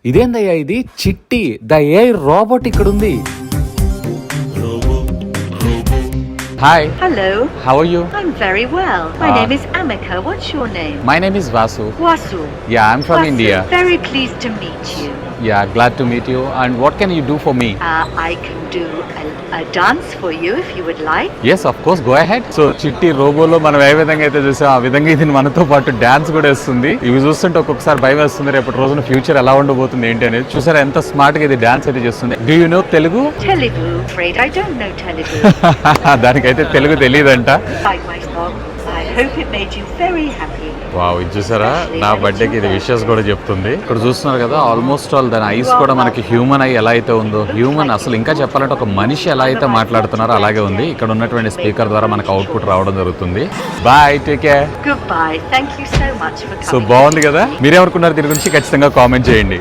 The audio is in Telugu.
ఇదేందయ్యా ఇది చిట్టి ద ఏఐ రోబోట్ ఇక్కడ ఉంది. Hi. Hello. How are you? I'm very well. My name is Amika. What's your name? My name is Vasu. Vasu. Yeah, I'm from Vasu, India. Very pleased to meet you. Yeah, glad to meet you. And what can you do for me? I can do a dance for you if you would like. Yes, of course. Go ahead. So, చిట్టి రోబోలో మనం ఏ విధంగా అయితే చూసాం ఆ విధంగా ఇది మనతో పాటు డాన్స్ కూడా వేస్తుంది. ఇవి చూస్తుంటే ఒక్కొక్కసారి భయం వేస్తుంది, రేపటి రోజున ఫ్యూచర్ ఎలా ఉండబోతుంది ఏంటి అనేది. చూసారా ఎంత స్మార్ట్ గా ఇది డాన్స్ అయితే చేస్తుంది. Do you know Telugu? Telugu? Afraid I don't know Telugu. దానికైతే Telugu తెలియదంట. Like my song. I hope it made you very happy. Wow, ఇది చూసారా నా బర్త్డేకి ఇది విషెస్ కూడా చెప్తుంది. ఇక్కడ చూస్తున్నారు కదా, ఆల్మోస్ట్ ఆల్ దాని ఐస్ కూడా మనకి హ్యూమన్ ఐ ఎలా అయితే ఉందో, హ్యూమన్ అసలు ఇంకా చెప్పాలంటే ఒక మనిషి ఎలా అయితే మాట్లాడుతున్నారో అలాగే ఉంది. ఇక్కడ ఉన్నటువంటి స్పీకర్ ద్వారా మనకు అవుట్పుట్ రావడం జరుగుతుంది. Bye, take care. Goodbye. Thank you so much for coming. So బాగుంది కదా, మీరేమనుకున్నారు దీని గురించి ఖచ్చితంగా కామెంట్ చేయండి.